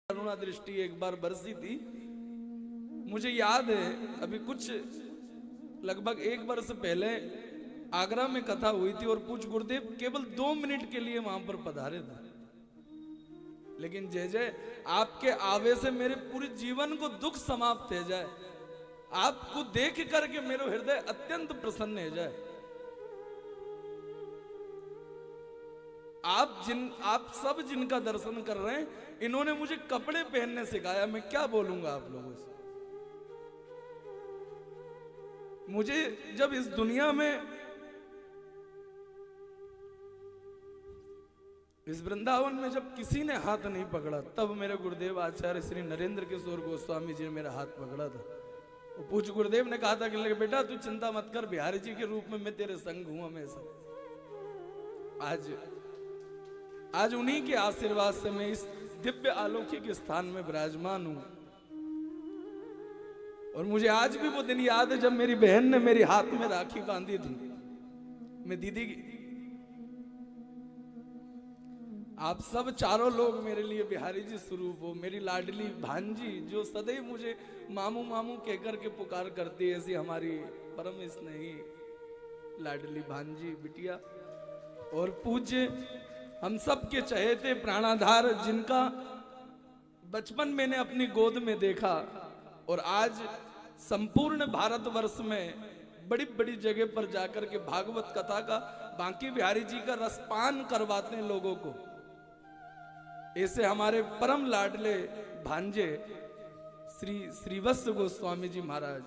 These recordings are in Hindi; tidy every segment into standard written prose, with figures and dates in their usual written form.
करुणा दृष्टि एक बार बरसी थी। मुझे याद है अभी कुछ लगभग 1 वर्ष पहले आगरा में कथा हुई थी और पूज्य गुरुदेव केवल 2 मिनट के लिए वहां पर पधारे थे, लेकिन जय जय आपके आवे से मेरे पूरे जीवन को दुख समाप्त हो जाए, आपको देख करके मेरा हृदय अत्यंत प्रसन्न हो जाए। आप सब जिनका दर्शन कर रहे हैं, इन्होंने मुझे कपड़े पहनने सिखाया। मैं क्या बोलूंगा आप लोगों से। मुझे जब इस दुनिया में, इस वृंदावन में जब किसी ने हाथ नहीं पकड़ा, तब मेरे गुरुदेव आचार्य श्री नरेंद्र किशोर गोस्वामी जी ने मेरा हाथ पकड़ा था। पूज्य गुरुदेव ने कहा था कि बेटा तू चिंता मत कर, बिहारी जी के रूप में मैं तेरे संग हूं हमेशा। आज उन्हीं के आशीर्वाद से मैं इस दिव्य अलौकिक स्थान में विराजमान हूं। और मुझे आज भी वो दिन याद है जब मेरी बहन ने मेरे हाथ में राखी बांधी थी। मैं दीदी, आप सब चारों लोग मेरे लिए बिहारी जी स्वरूप हो। मेरी लाडली भांजी जो सदैव मुझे मामू मामू कहकर के पुकार करती है, ऐसी हमारी परम स्नेही लाडली भांजी बिटिया। और पूज्य हम सब के चहेते प्राणाधार, जिनका बचपन मैंने अपनी गोद में देखा और आज संपूर्ण भारतवर्ष में बड़ी बड़ी जगह पर जाकर के भागवत कथा का, बांकी बिहारी जी का रसपान करवाते हैं लोगों को। ऐसे हमारे परम लाडले भांजे श्री श्रीवत्स गोस्वामी जी महाराज,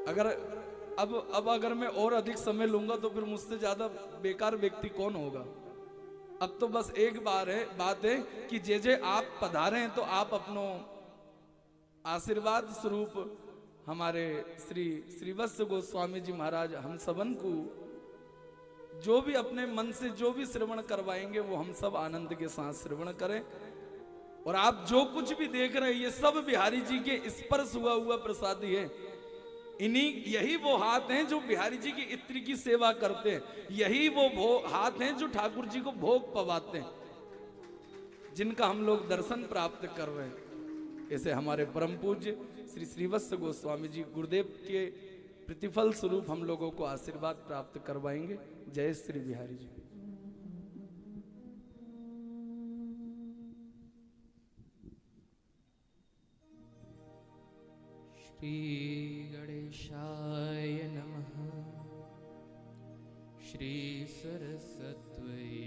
अगर मैं और अधिक समय लूंगा तो फिर मुझसे ज्यादा बेकार व्यक्ति कौन होगा। अब तो बस एक बात है कि जे आप पधारे हैं तो आप अपनो आशीर्वाद स्वरूप हमारे श्री श्रीवत्स गोस्वामी जी महाराज हम सबन को जो भी अपने मन से जो भी श्रवण करवाएंगे वो हम सब आनंद के साथ श्रवण करें। और आप जो कुछ भी देख रहे हैं ये सब बिहारी जी के स्पर्श हुआ प्रसादी है। यही वो हाथ हैं जो बिहारी जी की इत्र की सेवा करते हैं, यही वो हाथ हैं जो ठाकुर जी को भोग पवाते हैं, जिनका हम लोग दर्शन प्राप्त कर रहे हैं। ऐसे हमारे परम पूज्य श्री श्रीवत्स गोस्वामी जी गुरुदेव के प्रतिफल स्वरूप हम लोगों को आशीर्वाद प्राप्त करवाएंगे। जय श्री बिहारी जी। श्री गणेशाय नमः। श्री सरस्वत्यै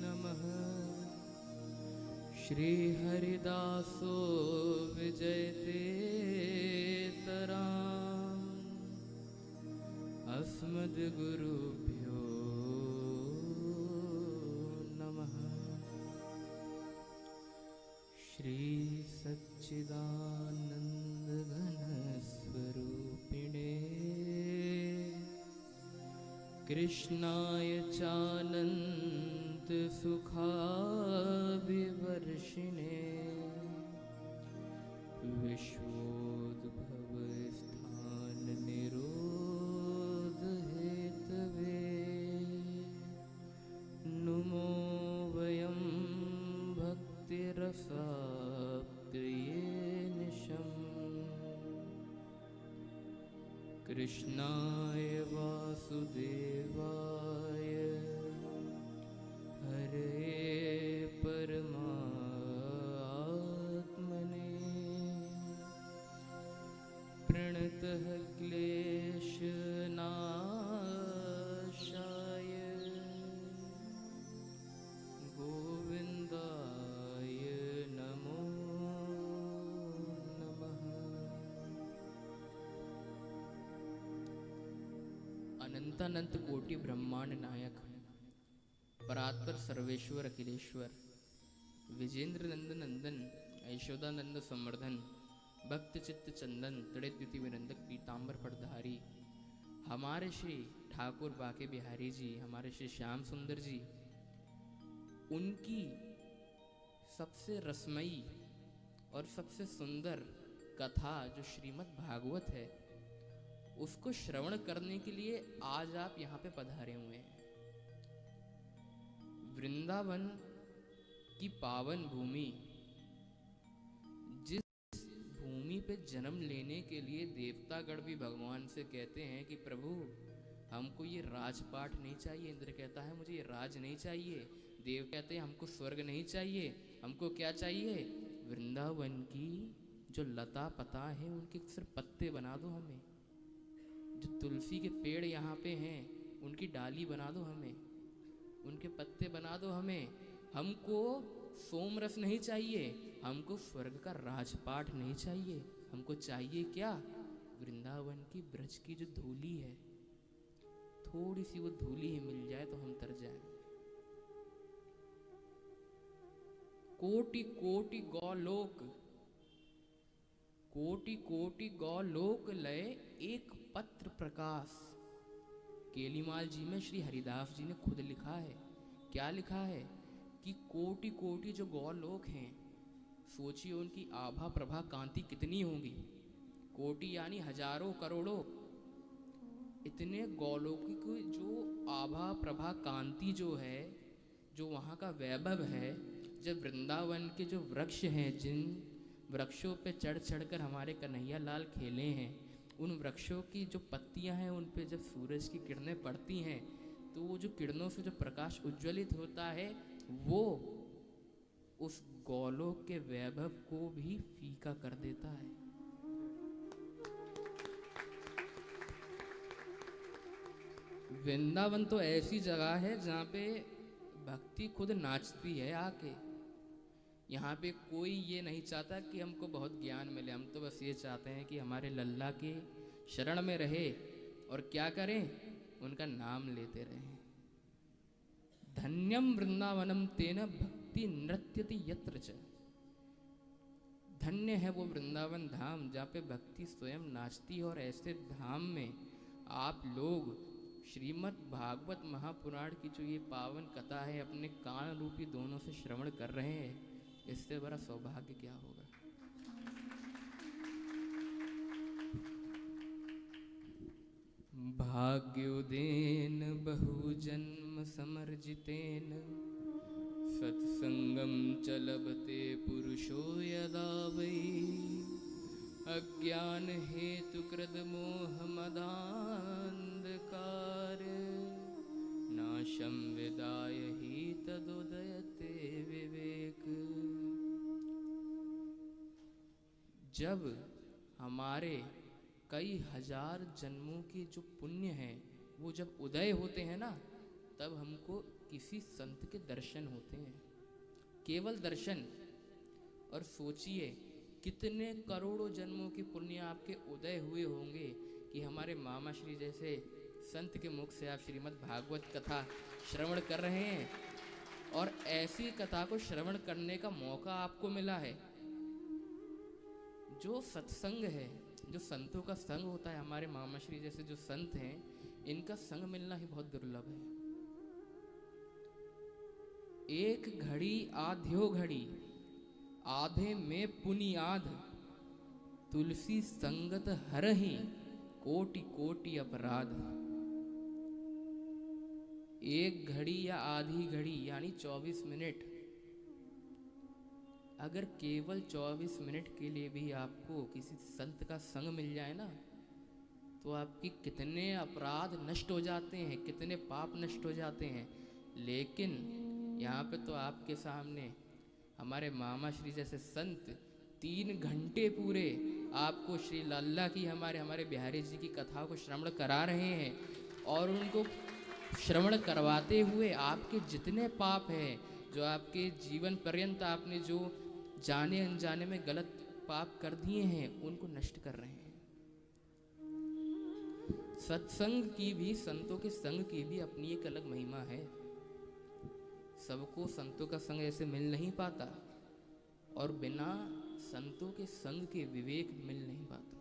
नमः। श्री हरिदासो विजयते तराम। अस्मद्गुरुभ्यो नमः। श्री सच्चिदानंद घन स्वरूपिणे कृष्णाय चानंद सुखाभिवर्षिणे विश्वोद्भव स्थान निरोध हेतवे नुमो वयं भक्तिरसा कृष्णाय वासुदेवाय हरे परमात्मने प्रणतः क्लेशनाशाय गोविन्दाय नमो अनंत कोटि ब्रह्मांड नायक परात्पर सर्वेश्वर अखिलेश्वर विजेंद्र नंद नंदन यशोदानंद संवर्धन भक्त चित्त चंदन तड़े विनंदक पीताम्बर पटधारी हमारे श्री ठाकुर बाके बिहारी जी, हमारे श्री श्याम सुंदर जी, उनकी सबसे रसमयी और सबसे सुंदर कथा जो श्रीमद् भागवत है, उसको श्रवण करने के लिए आज आप यहाँ पे पधारे हुए हैं। वृंदावन कि पावन भूमि, जिस भूमि पे जन्म लेने के लिए देवतागण भी भगवान से कहते हैं कि प्रभु हमको ये राजपाट नहीं चाहिए। इंद्र कहता है मुझे ये राज नहीं चाहिए। देव कहते हैं हमको स्वर्ग नहीं चाहिए, हमको क्या चाहिए? वृंदावन की जो लता पता है उनके सिर्फ पत्ते बना दो हमें। जो तुलसी के पेड़ यहाँ पे हैं उनकी डाली बना दो हमें, उनके पत्ते बना दो हमें। हमको सोमरस नहीं चाहिए, हमको स्वर्ग का राजपाट नहीं चाहिए। हमको चाहिए क्या? वृंदावन की ब्रज की जो धूली है, थोड़ी सी वो धूली ही मिल जाए तो हम तर जाएं। कोटि कोटि गौलोक, कोटि कोटि गौलोक लय एक पत्र प्रकाश। केलीमाल जी में श्री हरिदास जी ने खुद लिखा है। क्या लिखा है? कि कोटि कोटि जो गौलोक हैं, सोचिए उनकी आभा प्रभा कांति कितनी होगी। कोटि यानी हजारों करोड़ों, इतने गौलोकी की जो आभा प्रभा कांति जो है, जो वहाँ का वैभव है। जब वृंदावन के जो वृक्ष हैं, जिन वृक्षों पे चढ़ चढ़कर हमारे कन्हैया लाल खेले हैं, उन वृक्षों की जो पत्तियां हैं उन पे जब सूरज की किरणें पड़ती हैं तो वो जो किरणों से जो प्रकाश उज्ज्वलित होता है वो उस गौलोक के वैभव को भी फीका कर देता है। वृंदावन तो ऐसी जगह है जहाँ पे भक्ति खुद नाचती है आके। यहाँ पे कोई ये नहीं चाहता कि हमको बहुत ज्ञान मिले, हम तो बस ये चाहते हैं कि हमारे लल्ला के शरण में रहे और क्या करें? उनका नाम लेते रहें। धन्यम वृंदावनम तेन भक्ति नृत्यति यत्र च। धन्य है वो वृंदावन धाम जहाँ पे भक्ति स्वयं नाचती है। और ऐसे धाम में आप लोग श्रीमद् भागवत महापुराण की जो ये पावन कथा है अपने कान रूपी दोनों से श्रवण कर रहे हैं, इससे बड़ा सौभाग्य क्या होगा। भाग्योदेन बहुजन्म समर्जितेन सत्संगम च लभते पुरुषो यदा वै अज्ञान हेतु कृद मोह मदान्धकार नाशम विदाय ही तदोदयते विवेक। जब हमारे कई हजार जन्मों के जो पुण्य हैं वो जब उदय होते हैं ना, तब हमको किसी संत के दर्शन होते हैं, केवल दर्शन। और सोचिए कितने करोड़ों जन्मों के पुण्य आपके उदय हुए होंगे कि हमारे मामा श्री जैसे संत के मुख से आप श्रीमद् भागवत कथा श्रवण कर रहे हैं। और ऐसी कथा को श्रवण करने का मौका आपको मिला है। जो सत्संग है, जो संतों का संग होता है, हमारे मामा श्री जैसे जो संत हैं, इनका संग मिलना ही बहुत दुर्लभ है। एक घड़ी आध्यो घड़ी, आधे में पुनि आध, तुलसी संगत हरहि कोटि कोटि अपराध। एक घड़ी या आधी घड़ी यानी 24 मिनट, अगर केवल 24 मिनट के लिए भी आपको किसी संत का संग मिल जाए ना, तो आपकी कितने अपराध नष्ट हो जाते हैं, कितने पाप नष्ट हो जाते हैं। लेकिन यहाँ पे तो आपके सामने हमारे मामा श्री जैसे संत 3 घंटे पूरे आपको श्री लल्ला की, हमारे बिहारी जी की कथा को श्रवण करा रहे हैं। और उनको श्रवण करवाते हुए आपके जितने पाप हैं, जो आपके जीवन पर्यंत आपने जो जाने अनजाने में गलत पाप कर दिए हैं, उनको नष्ट कर रहे हैं। सत्संग की भी, संतों के संग की भी अपनी एक अलग महिमा है। सबको संतों का संग ऐसे मिल नहीं पाता, और बिना संतों के संग के विवेक मिल नहीं पाता।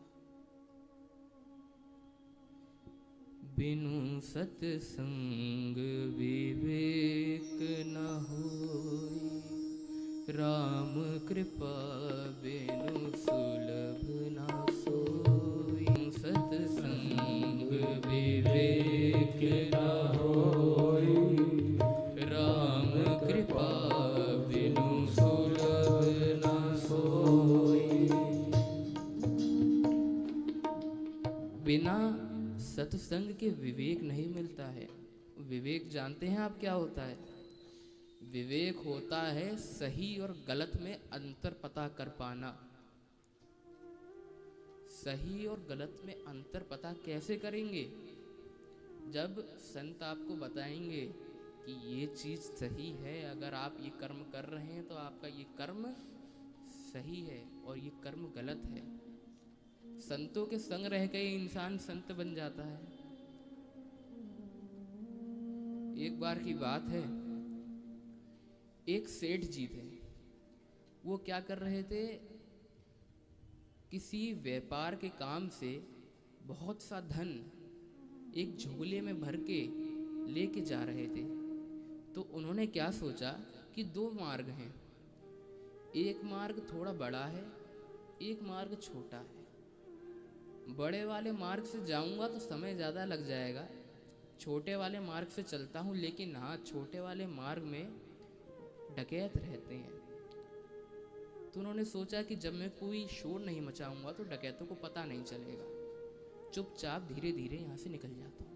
बिनु सत्संग विवेक न होई, राम कृपा बिनु सुलभ ना सोई। सत्संग विवेक न होई, राम कृपा बिनु सत्संग के विवेक नहीं मिलता है। विवेक जानते हैं आप क्या होता है? विवेक होता है सही और गलत में अंतर पता कर पाना। सही और गलत में अंतर पता कैसे करेंगे? जब संत आपको बताएंगे कि ये चीज सही है, अगर आप ये कर्म कर रहे हैं तो आपका ये कर्म सही है और ये कर्म गलत है। संतों के संग रह के इंसान संत बन जाता है। एक बार की बात है, एक सेठ जी थे। वो क्या कर रहे थे, किसी व्यापार के काम से बहुत सा धन एक झोले में भर के लेके जा रहे थे। तो उन्होंने क्या सोचा कि दो मार्ग हैं, एक मार्ग थोड़ा बड़ा है, एक मार्ग छोटा है। बड़े वाले मार्ग से जाऊंगा तो समय ज़्यादा लग जाएगा, छोटे वाले मार्ग से चलता हूँ। लेकिन हाँ, छोटे वाले मार्ग में डकैत रहते हैं। तो उन्होंने सोचा कि जब मैं कोई शोर नहीं मचाऊंगा तो डकैतों को पता नहीं चलेगा। चुपचाप धीरे धीरे यहाँ से निकल जाता हूँ।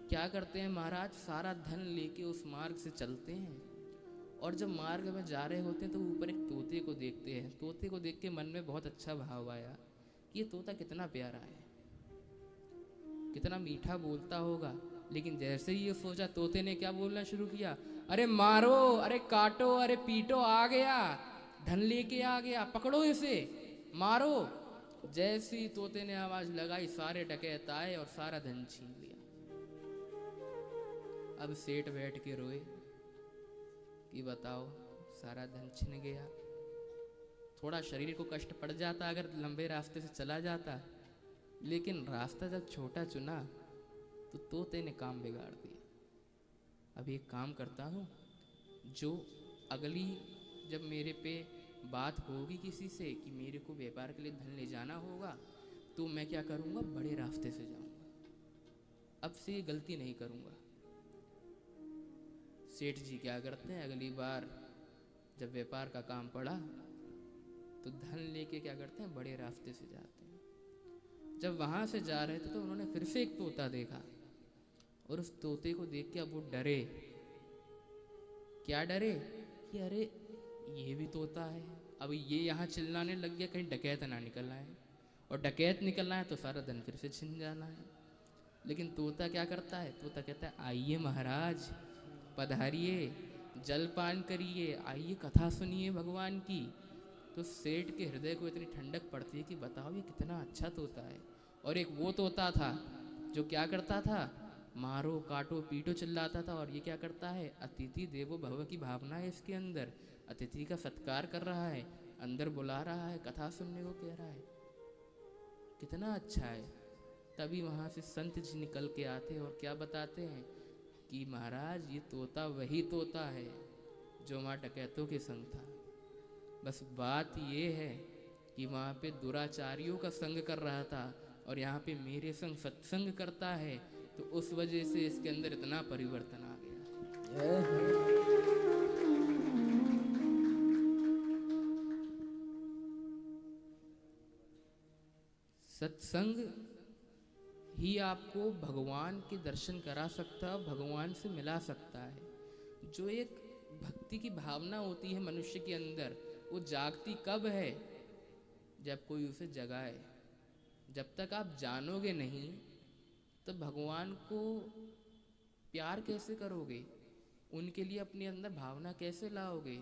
क्या करते हैं महाराज, सारा धन लेके उस मार्ग से चलते हैं और जब मार्ग में जा रहे होते हैं तो ऊपर एक तोते को देखते हैं। तोते को देख के मन में बहुत अच्छा भाव आया कि ये तोता कितना प्यारा है, कितना मीठा बोलता होगा। लेकिन जैसे ही ये सोचा, तोते ने क्या बोलना शुरू किया, अरे मारो, अरे काटो, अरे पीटो, आ गया, धन लेके आ गया, पकड़ो इसे, मारो। जैसी तोते ने आवाज लगाई, सारे डकैत आए और सारा धन छीन लिया। अब सेठ बैठ के रोए कि बताओ, सारा धन छिन गया। थोड़ा शरीर को कष्ट पड़ जाता अगर लंबे रास्ते से चला जाता, लेकिन रास्ता जब छोटा चुना तो तोते ने काम बिगाड़ दिया। अब एक काम करता हूँ, जो अगली जब मेरे पे बात होगी किसी से कि मेरे को व्यापार के लिए धन ले जाना होगा, तो मैं क्या करूँगा, बड़े रास्ते से जाऊँगा। अब से ये गलती नहीं करूँगा। सेठ जी क्या करते हैं, अगली बार जब व्यापार का काम पड़ा तो धन लेके क्या करते हैं, बड़े रास्ते से जाते हैं। जब वहाँ से जा रहे थे तो उन्होंने फिर से एक तोता देखा और उस तोते को देख के अब वो डरे। क्या डरे कि अरे ये भी तोता है, अब ये यहाँ चिल्लाने लग गया कहीं डकैत ना निकल आए, और डकैत निकलना है तो सारा धन फिर से छिन जाना है। लेकिन तोता क्या करता है, तोता कहता है आइए महाराज, पधारिए, जलपान करिए, आइए कथा सुनिए भगवान की। तो सेठ के हृदय को इतनी ठंडक पड़ती है कि बताओ ये कितना अच्छा तोता है। और एक वो तोता था जो क्या करता था, मारो काटो पीटो चिल्लाता था, और ये क्या करता है, अतिथि देवो भव की भावना है इसके अंदर, अतिथि का सत्कार कर रहा है, अंदर बुला रहा है, कथा सुनने को कह रहा है, कितना अच्छा है। तभी वहाँ से संत जी निकल के आते और क्या बताते हैं कि महाराज ये तोता वही तोता है जो वहाँ डकैतों के संग था। बस बात ये है कि वहाँ पे दुराचारियों का संग कर रहा था और यहाँ पे मेरे संग सत्संग करता है, तो उस वजह से इसके अंदर इतना परिवर्तन आ गया। सत्संग ही आपको भगवान के दर्शन करा सकता है, भगवान से मिला सकता है। जो एक भक्ति की भावना होती है मनुष्य के अंदर, वो जागती कब है, जब कोई उसे जगाए। जब तक आप जानोगे नहीं तो भगवान को प्यार कैसे करोगे, उनके लिए अपने अंदर भावना कैसे लाओगे।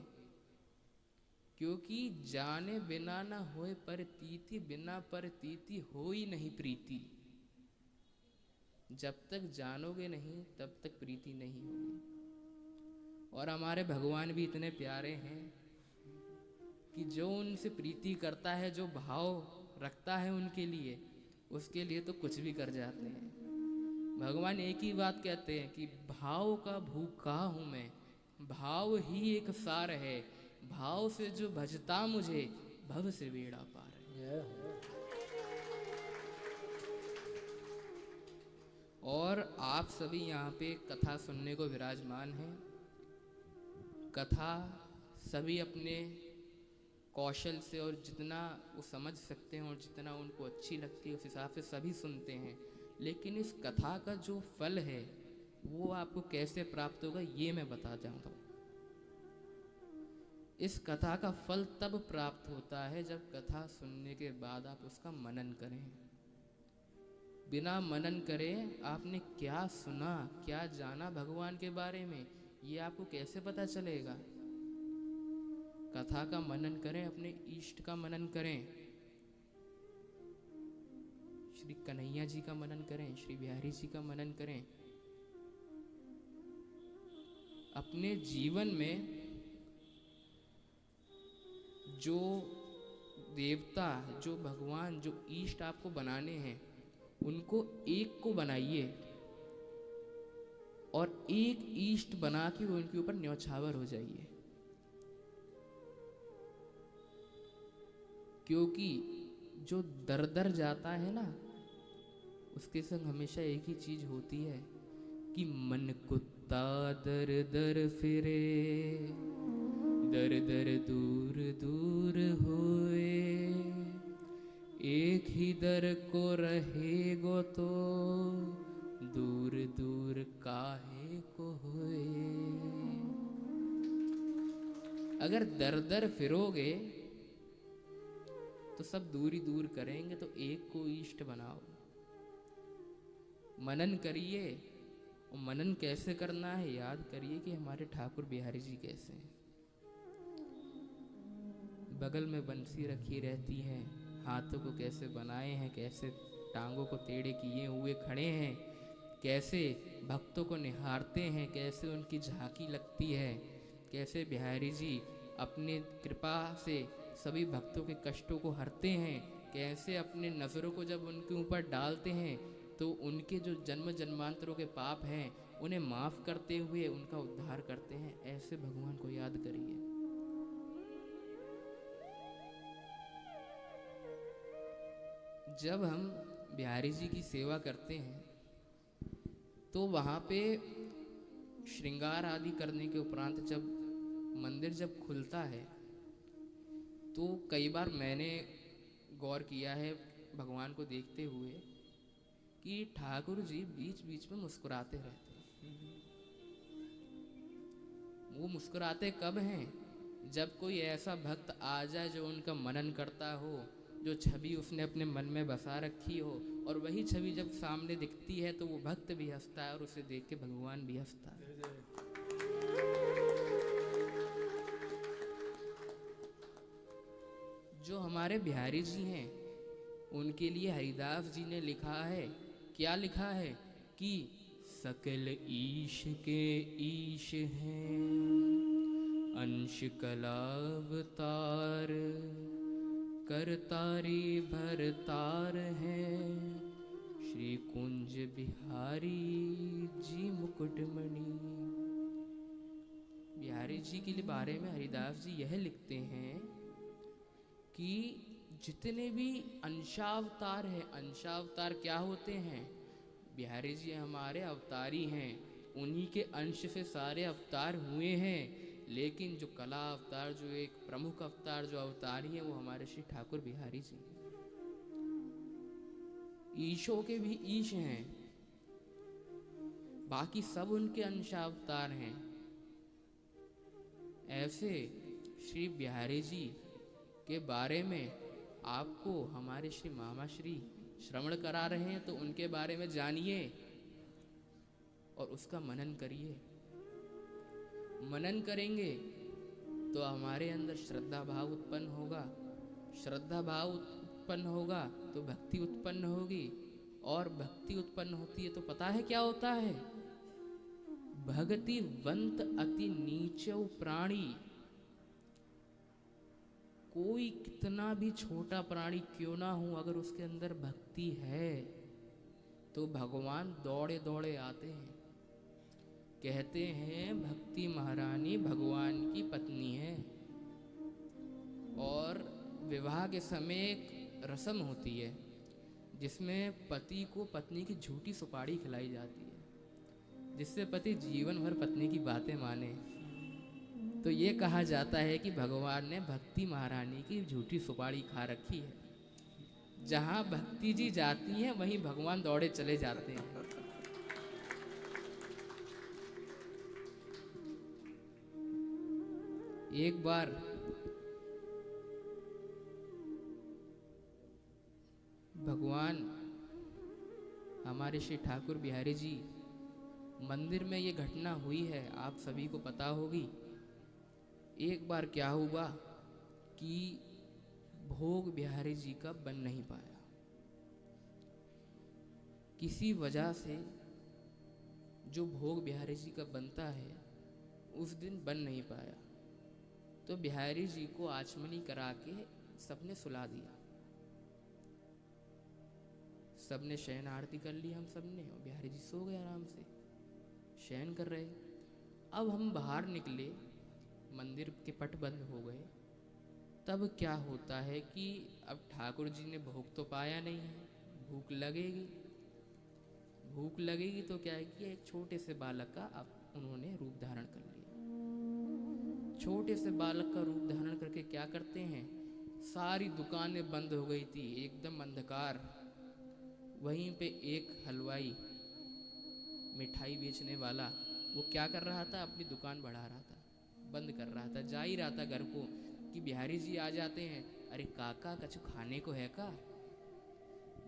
क्योंकि जाने बिना न होए परतीति, बिना परतीति होई नहीं प्रीति। जब तक जानोगे नहीं तब तक प्रीति नहीं होगी। और हमारे भगवान भी इतने प्यारे हैं कि जो उनसे प्रीति करता है, जो भाव रखता है उनके लिए, उसके लिए तो कुछ भी कर जाते हैं। भगवान एक ही बात कहते हैं कि भाव का भूखा हूं मैं, भाव ही एक सार है, भाव से जो भजता मुझे भव से बेड़ा पार है। और आप सभी यहाँ पे कथा सुनने को विराजमान हैं। कथा सभी अपने कौशल से और जितना वो समझ सकते हैं और जितना उनको अच्छी लगती है उस हिसाब से सभी सुनते हैं, लेकिन इस कथा का जो फल है वो आपको कैसे प्राप्त होगा ये मैं बता जाऊंगा। इस कथा का फल तब प्राप्त होता है जब कथा सुनने के बाद आप उसका मनन करें। बिना मनन करे आपने क्या सुना, क्या जाना भगवान के बारे में, ये आपको कैसे पता चलेगा। कथा का मनन करें, अपने इष्ट का मनन करें, श्री कन्हैया जी का मनन करें, श्री बिहारी जी का मनन करें। अपने जीवन में जो देवता, जो भगवान, जो इष्ट आपको बनाने हैं उनको एक को बनाइए और एक इष्ट बना के उनके ऊपर न्यौछावर हो जाइए। क्योंकि जो दर दर जाता है ना उसके संग हमेशा एक ही चीज होती है कि मन कुत्ता दर दर फिरे, दर दर दूर दूर होए, एक ही दर को रहेगो तो दूर दूर काहे को होए। अगर दर दर फिरोगे तो सब दूरी दूर करेंगे, तो एक को इष्ट बनाओ। मनन करिए, और मनन कैसे करना है याद करिए कि हमारे ठाकुर बिहारी जी कैसे हैं। बगल में बंसी रखी रहती है, हाथों को कैसे बनाए हैं, कैसे टांगों को टेढ़े किए हुए खड़े हैं, कैसे भक्तों को निहारते हैं, कैसे उनकी झांकी लगती है, कैसे बिहारी जी अपने कृपा से सभी भक्तों के कष्टों को हरते हैं, कैसे अपने नज़रों को जब उनके ऊपर डालते हैं तो उनके जो जन्म जन्मांतरों के पाप हैं उन्हें माफ़ करते हुए उनका उद्धार करते हैं। ऐसे भगवान को याद करिए। जब हम बिहारी जी की सेवा करते हैं तो वहाँ पे श्रृंगार आदि करने के उपरांत जब मंदिर जब खुलता है तो कई बार मैंने गौर किया है भगवान को देखते हुए कि ठाकुर जी बीच बीच में मुस्कुराते रहते हैं। वो मुस्कुराते कब हैं? जब कोई ऐसा भक्त आ जाए जो उनका मनन करता हो, जो छवि उसने अपने मन में बसा रखी हो, और वही छवि जब सामने दिखती है तो वो भक्त भी हंसता है और उसे देख के भगवान भी हंसता है। जो हमारे बिहारी जी हैं उनके लिए हरिदास जी ने लिखा है, क्या लिखा है कि सकल ईश के ईश हैं, अंश कलावतार, करतारी भरतार हैं, श्री कुंज बिहारी जी मुकुटमणि। बिहारी जी के बारे में हरिदास जी यह लिखते हैं कि जितने भी अंशावतार हैं, अंशावतार क्या होते हैं? बिहारी जी हमारे अवतारी हैं, उन्हीं के अंश से सारे अवतार हुए हैं, लेकिन जो कला अवतार, जो एक प्रमुख अवतार, जो अवतारी है वो हमारे श्री ठाकुर बिहारी जी हैं। ईशों के भी ईश हैं, बाकी सब उनके अंशावतार हैं। ऐसे श्री बिहारी जी के बारे में आपको हमारे श्री मामा श्री श्रवण करा रहे हैं, तो उनके बारे में जानिए और उसका मनन करिए। मनन करेंगे तो हमारे अंदर श्रद्धा भाव उत्पन्न होगा, श्रद्धा भाव उत्पन्न होगा तो भक्ति उत्पन्न होगी, और भक्ति उत्पन्न होती है तो पता है क्या होता है? भगतिवंत अति नीचो प्राणी। कोई कितना भी छोटा प्राणी क्यों ना हो, अगर उसके अंदर भक्ति है तो भगवान दौड़े दौड़े आते हैं। कहते हैं भक्ति महारानी भगवान की पत्नी है, और विवाह के समय एक रस्म होती है जिसमें पति को पत्नी की झूठी सुपारी खिलाई जाती है, जिससे पति जीवन भर पत्नी की बातें माने। तो ये कहा जाता है कि भगवान ने भक्ति महारानी की झूठी सुपारी खा रखी है। जहाँ भक्ति जी जाती हैं वहीं भगवान दौड़े चले जाते हैं। एक बार भगवान हमारे श्री ठाकुर बिहारी जी मंदिर में ये घटना हुई है, आप सभी को पता होगी। एक बार क्या हुआ कि भोग बिहारी जी का बन नहीं पाया, किसी वजह से जो भोग बिहारी जी का बनता है उस दिन बन नहीं पाया। तो बिहारी जी को आचमनी करा के सबने सुला दिया, सबने शयन आरती कर ली हम सबने, और बिहारी जी सो गए आराम से शयन कर रहे। अब हम बाहर निकले, मंदिर के पट बंद हो गए। तब क्या होता है कि अब ठाकुर जी ने भोग तो पाया नहीं है, भूख लगेगी। भूख लगेगी तो क्या है कि एक छोटे से बालक का अब उन्होंने रूप धारण कर लिया। छोटे से बालक का रूप धारण करके क्या करते हैं, सारी दुकानें बंद हो गई थी, एकदम अंधकार। वहीं पे एक हलवाई मिठाई बेचने वाला वो क्या कर रहा था, अपनी दुकान बढ़ा रहा था, बंद कर रहा था। जा ही रहा था घर को कि बिहारी जी आ जाते हैं, अरे काका कछु खाने को है का,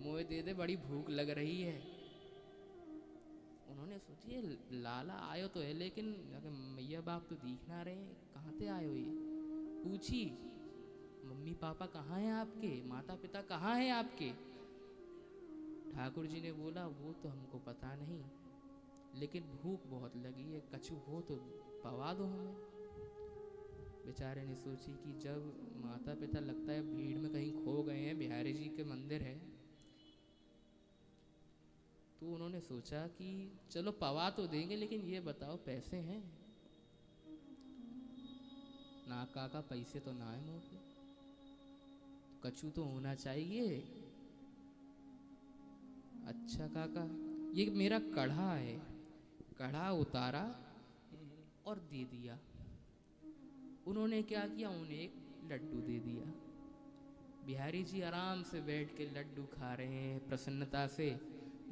मोए दे दे, बड़ी भूख लग रही है। उन्होंने सोची लाला आयो तो है, लेकिन मैया बाप तो दिख ना रहे, कहाँ से आयो ये। पूछी मम्मी पापा कहाँ हैं आपके, माता पिता कहाँ हैं आपके। ठाकुर जी ने बोला वो तो हमको पता नहीं, लेकिन भूख बहुत लगी है, कछु हो तो पवा दो हमें। बेचारे ने सोची कि जब माता पिता लगता है भीड़ में कहीं खो गए हैं, बिहारी जी के मंदिर है, तो उन्होंने सोचा कि चलो पवा तो देंगे, लेकिन ये बताओ पैसे हैं ना काका, पैसे तो ना है मुँह पे, कछु तो होना चाहिए। अच्छा काका ये मेरा कढ़ा है, कढ़ा उतारा और दे दिया। उन्होंने क्या किया, उन्हें एक लड्डू दे दिया। बिहारी जी आराम से बैठ के लड्डू खा रहे हैं प्रसन्नता से।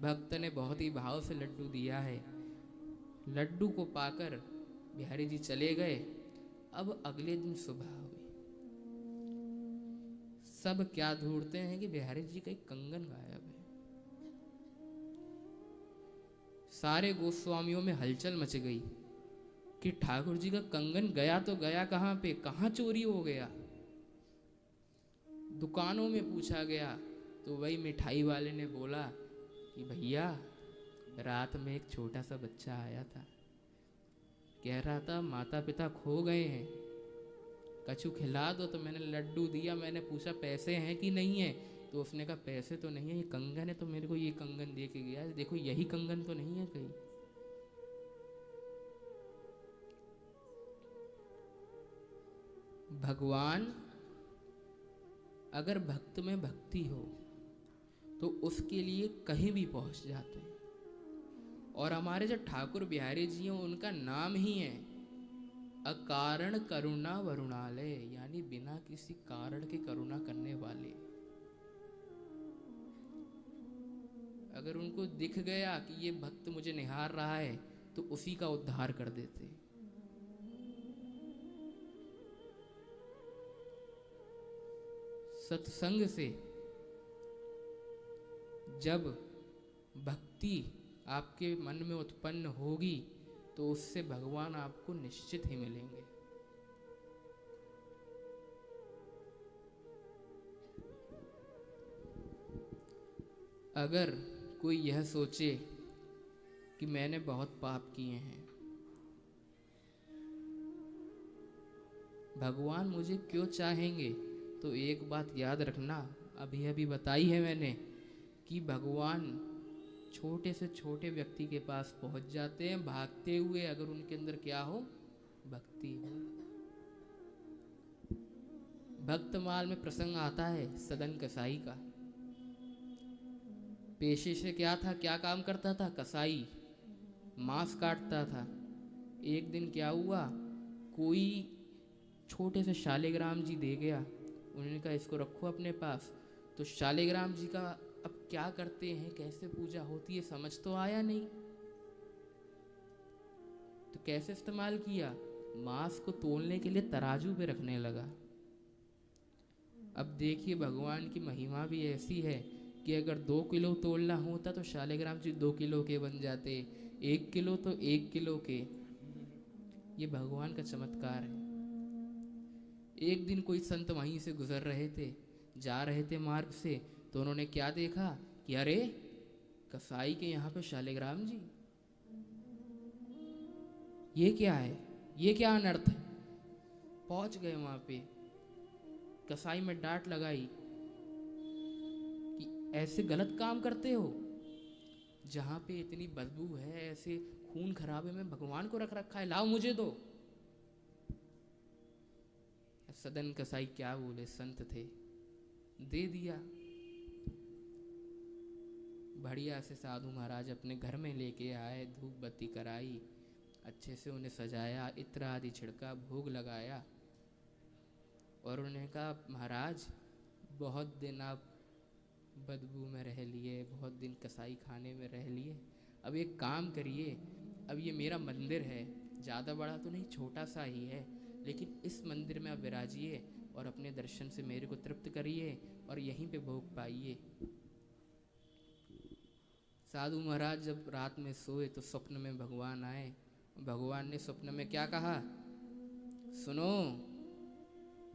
भक्त ने बहुत ही भाव से लड्डू दिया है। लड्डू को पाकर बिहारी जी चले गए। अब अगले दिन सुबह हुई, सब क्या ढूंढते हैं कि बिहारी जी का एक कंगन गायब है। सारे गोस्वामियों में हलचल मच गई कि ठाकुर जी का कंगन गया तो गया कहाँ पे, कहाँ चोरी हो गया। दुकानों में पूछा गया तो वही मिठाई वाले ने बोला कि भैया रात में एक छोटा सा बच्चा आया था, कह रहा था माता पिता खो गए हैं, कछु खिला दो। तो मैंने लड्डू दिया, मैंने पूछा पैसे हैं कि नहीं है, तो उसने कहा पैसे तो नहीं है, ये कंगन है। तो मेरे को ये कंगन दे के गया, देखो यही कंगन तो नहीं है कहीं। भगवान अगर भक्त में भक्ति हो तो उसके लिए कहीं भी पहुंच जाते हैं। और हमारे जो ठाकुर बिहारी जी हैं उनका नाम ही है अकारण करुणा वरुणालय, यानी बिना किसी कारण के करुणा करने वाले। अगर उनको दिख गया कि ये भक्त मुझे निहार रहा है तो उसी का उद्धार कर देते। सत्संग से जब भक्ति आपके मन में उत्पन्न होगी तो उससे भगवान आपको निश्चित ही मिलेंगे। अगर कोई यह सोचे कि मैंने बहुत पाप किए हैं, भगवान मुझे क्यों चाहेंगे, तो एक बात याद रखना, अभी अभी बताई है मैंने कि भगवान छोटे से छोटे व्यक्ति के पास पहुंच जाते हैं भागते हुए, अगर उनके अंदर क्या हो, भक्ति हो। भक्तमाल में प्रसंग आता है सदन कसाई का। पेशे से क्या था, क्या काम करता था, कसाई, मांस काटता था। एक दिन क्या हुआ, कोई छोटे से शालिग्राम जी दे गया। उन्होंने कहा इसको रखो अपने पास। तो शालिग्राम जी का अब क्या करते हैं, कैसे पूजा होती है, समझ तो आया नहीं। तो कैसे इस्तेमाल किया, मांस को तोलने के लिए तराजू पे रखने लगा। अब देखिए भगवान की महिमा भी ऐसी है कि अगर 2 किलो तोलना होता तो शालिग्राम जी 2 किलो के बन जाते, 1 किलो तो 1 किलो के। ये भगवान का चमत्कार है। एक दिन कोई संत वहीं से गुजर रहे थे, जा रहे थे मार्ग से, तो उन्होंने क्या देखा कि अरे कसाई के यहाँ पे शालिग्राम जी, ये क्या है, ये क्या अनर्थ है। पहुंच गए वहां पे, कसाई में डांट लगाई कि ऐसे गलत काम करते हो, जहां पे इतनी बदबू है, ऐसे खून खराबे में भगवान को रख रखा है, लाओ मुझे दो। सदन कसाई क्या बोले, संत थे, दे दिया। बढ़िया से साधु महाराज अपने घर में लेके आए, धूप बत्ती कराई, अच्छे से उन्हें सजाया, इत्र आदि छिड़का, भोग लगाया और उन्होंने कहा महाराज बहुत दिन आप बदबू में रह लिए, बहुत दिन कसाई खाने में रह लिए, अब एक काम करिए, अब ये मेरा मंदिर है, ज़्यादा बड़ा तो नहीं, छोटा सा ही है, लेकिन इस मंदिर में आप विराजिए और अपने दर्शन से मेरे को तृप्त करिए और यहीं पे भोग पाइए। साधु महाराज जब रात में सोए तो स्वप्न में भगवान आए। भगवान ने स्वप्न में क्या कहा, सुनो,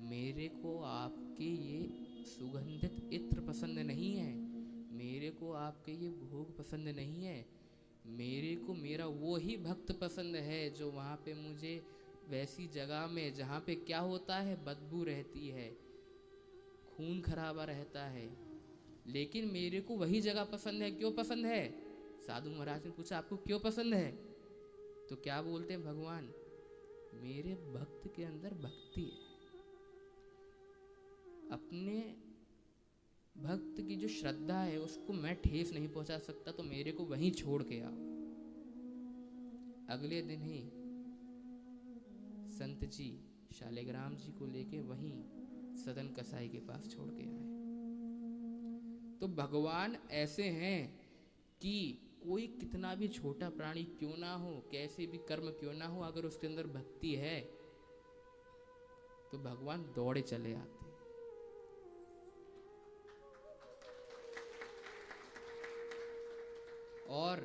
मेरे को आपके ये सुगंधित इत्र पसंद नहीं है, मेरे को आपके ये भोग पसंद नहीं है, मेरे को मेरा वो ही भक्त पसंद है जो वहाँ पे मुझे वैसी जगह में जहाँ पे क्या होता है, बदबू रहती है, खून खराबा रहता है, लेकिन मेरे को वही जगह पसंद है। क्यों पसंद है? साधु महाराज ने पूछा आपको क्यों पसंद है? तो क्या बोलते हैं भगवान, मेरे भक्त के अंदर भक्ति है, अपने भक्त की जो श्रद्धा है उसको मैं ठेस नहीं पहुंचा सकता, तो मेरे को वहीं छोड़ के आओ। अगले दिन ही संत जी शालिग्राम जी को लेके वहीं सदन कसाई के पास छोड़ के आए। तो भगवान ऐसे हैं कि कोई कितना भी छोटा प्राणी क्यों ना हो, कैसे भी कर्म क्यों ना हो, अगर उसके अंदर भक्ति है तो भगवान दौड़े चले आते। और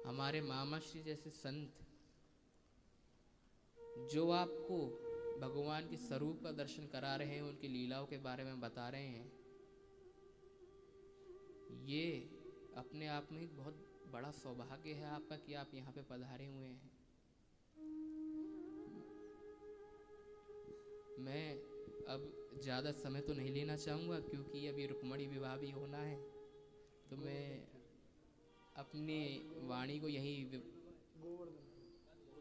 हमारे मामा श्री जैसे संत जो आपको भगवान के स्वरूप का दर्शन करा रहे हैं, उनकी लीलाओं के बारे में बता रहे हैं, ये अपने आप में एक बहुत बड़ा सौभाग्य है आपका कि आप यहाँ पे पधारे हुए हैं। मैं अब ज़्यादा समय तो नहीं लेना चाहूँगा क्योंकि अभी रुक्मणी विवाह भी होना है, तो मैं अपनी वाणी को यही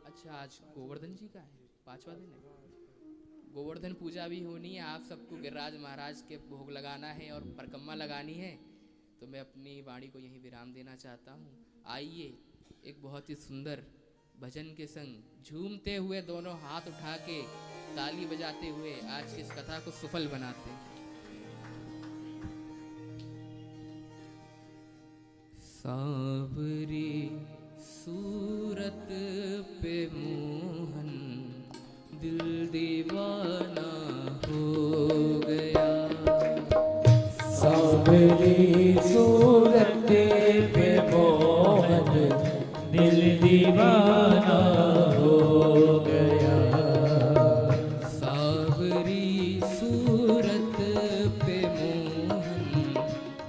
अच्छा, आज गोवर्धन जी का है, 5वां दिन है, गोवर्धन पूजा भी होनी है, आप सबको गिरिराज महाराज के भोग लगाना है और परिक्रमा लगानी है, तो मैं अपनी वाणी को यहीं विराम देना चाहता हूँ। आइए एक बहुत ही सुंदर भजन के संग झूमते हुए, दोनों हाथ उठा के, ताली बजाते हुए आज की इस कथा को सफल बनाते हैं। सावरी सूरत पे मोहन दिल दीवाना हो गया, सावरी सूरत पे मोहन दिल दीवाना हो गया, सावरी सूरत पे मोहन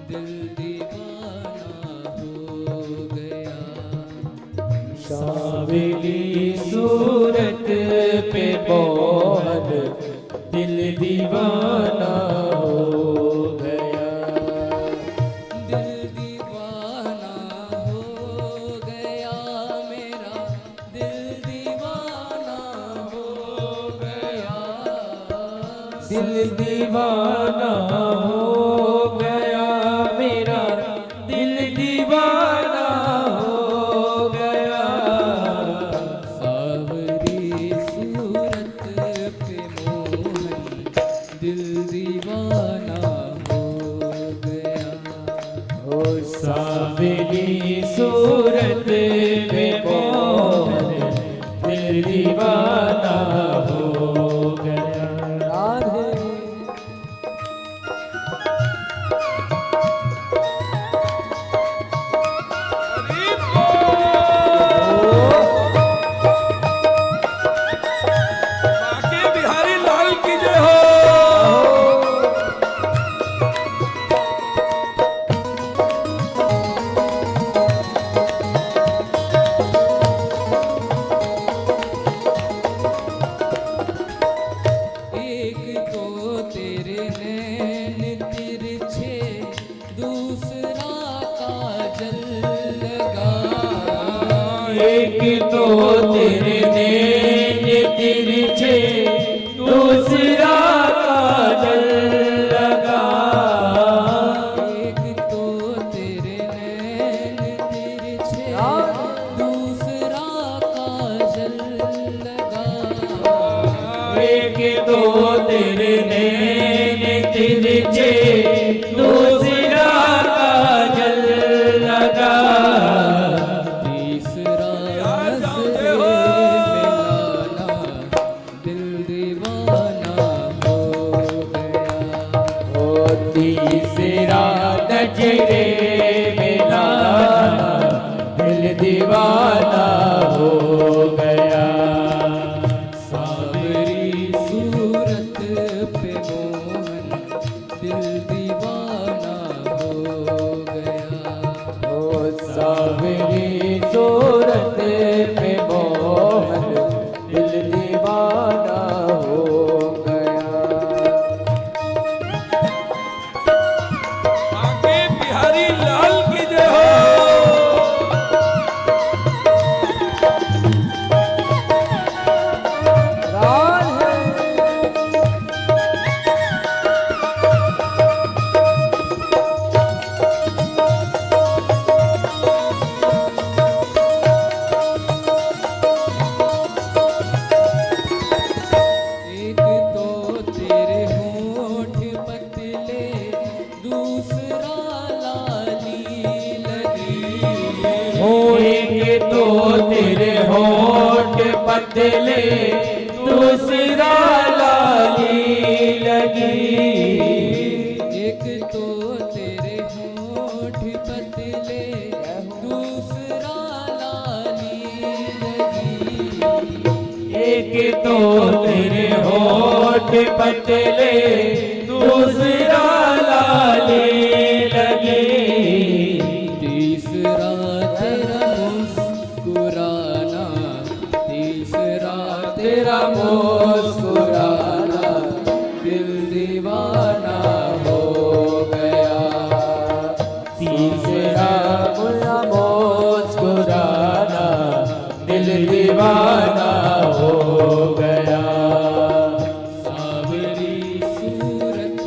दिल दीवाना हो गया, सावरी सूरत पे मोहन दिल दीवाना हो गया, दिल दीवाना हो गया मेरा, दिल दीवाना हो गया, दिल दीवाना हो गया मेरा, दिल दीवाना हो गया, सावरी सूरत तिरछे दूसरा काजल लगा। एक तो तेरे नैन तिरछे दूसरा काजल लगा। एक तो तेरे नैन तिरछे दूसरा काजल लगा। तीसरा नजर मिलाना दिल दीवाना हो गया। ओ तीसरा नजरे मिलाना दिल दीवाना हो गया। सावरी सूरत पे मोहन दिल दीवाना हो गया। ओ सावरी सूरत पे मोहन दिल दीवाना हो गया। आगे बिहारी लाल की जय हो। राज है एक तो तेरे होठ पतले दूसरा लाली लगी। हो एक तो तेरे होठ पतले दूसरा लाली लगी। एक तो तेरे होठ पतले दूसरा लाली लगी। एक तो तेरे होठ पतले दूसरा लाली लगी। तीसरा तेरा मुस्कुराना तीसरा तेरा मुस्कुराना दिल दीवाना हो गया। तीसरा मुझा मुस्कुराना दिल दीवाना हो गया। सावरी सूरत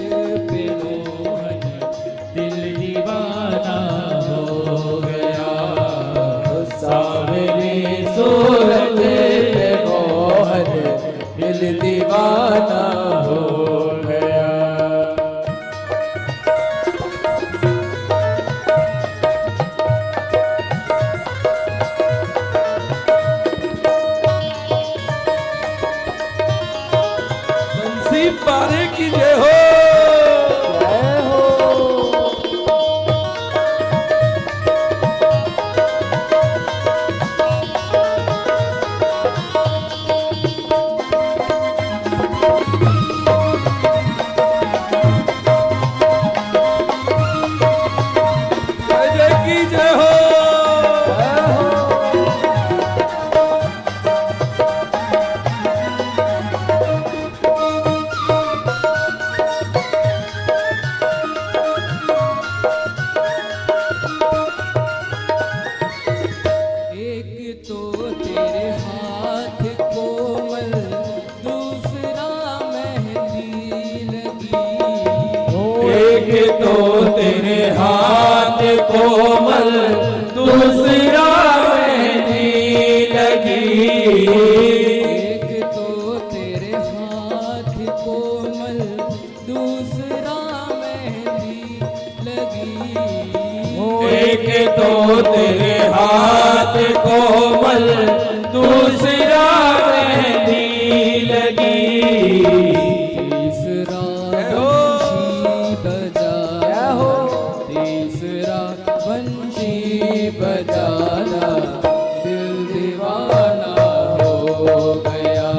पे मोहन दिल दीवाना हो गया। सावरी सूरत पे मोहन दिल दीवाना हो गया। बंसी पारे की जय हो। जय हो जय जय की जय हो। एक तो तेरे हाथ कोमल दूसरा मेहंदी लगी। एक तो तेरे हाथ कोमल दूसरा मेहंदी लगी। एक तो तेरे हाथ कोमल दूसरा मेहंदी लगी। एक तो तेरे हाथ कोमल दूसरा मेहंदी लगी। तीसरा बंशी बजाना दिल दीवाना हो गया।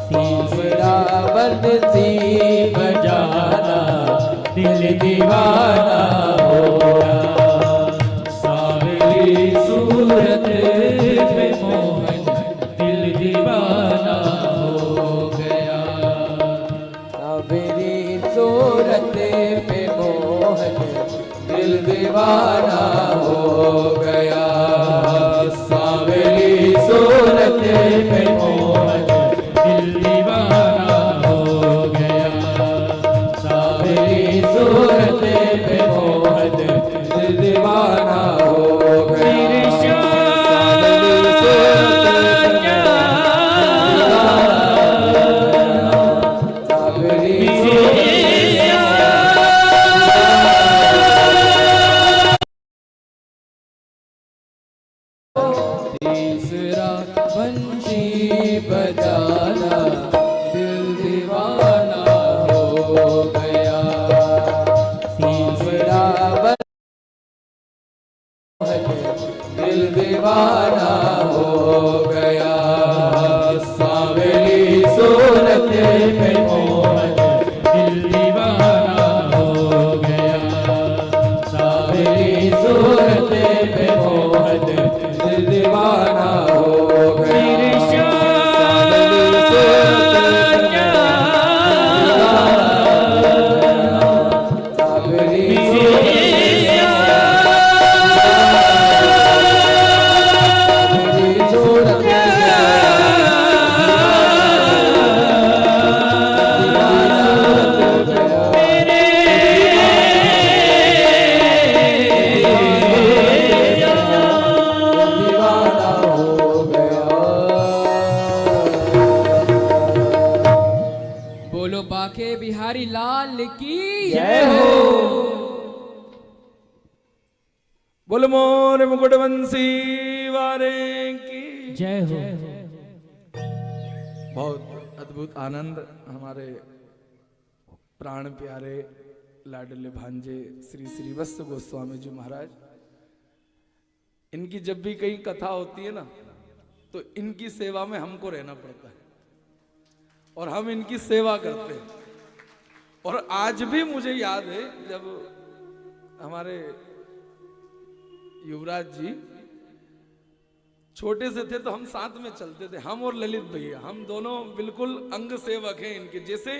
तीसरा बंसी बजाना दिल दीवाना हो गया। सावरी सूरत पे जाना दिल दीवाना हो गया सांवरा दिल दीवाना हो गया सांवली सूरत पे मोहन दिल दीवाना हो गया सांवली सूरत पे मोहन दिल दीवाना हो गया सांवली सूरत पे सांवली बोलो बाके बिहारी लाल की जय हो बोल मोर मुकुटवंशी वारे की जय हो बहुत अद्भुत आनंद हमारे प्राण प्यारे लाडले भांजे श्री श्रीवत्स गोस्वामी जी महाराज, इनकी जब भी कहीं कथा होती है ना तो इनकी सेवा में हमको रहना पड़ता है और हम इनकी सेवा करते हैं। और आज भी मुझे याद है जब हमारे युवराज जी छोटे से थे तो हम साथ में चलते थे, हम और ललित भैया, हम दोनों बिल्कुल अंग सेवक हैं इनके। जैसे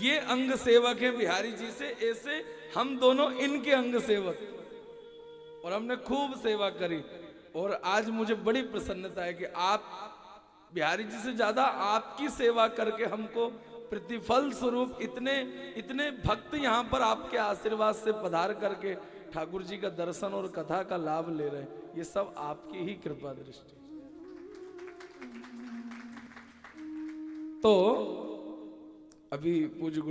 ये अंग सेवक हैं बिहारी जी से, ऐसे हम दोनों इनके अंग सेवक, और हमने खूब सेवा करी। और आज मुझे बड़ी प्रसन्नता है कि आप बिहारी जी से ज्यादा आपकी सेवा करके हमको प्रतिफल स्वरूप इतने इतने भक्त यहाँ पर आपके आशीर्वाद से पधार करके ठाकुर जी का दर्शन और कथा का लाभ ले रहे हैं। ये सब आपकी ही कृपा दृष्टि। तो अभी पूज्य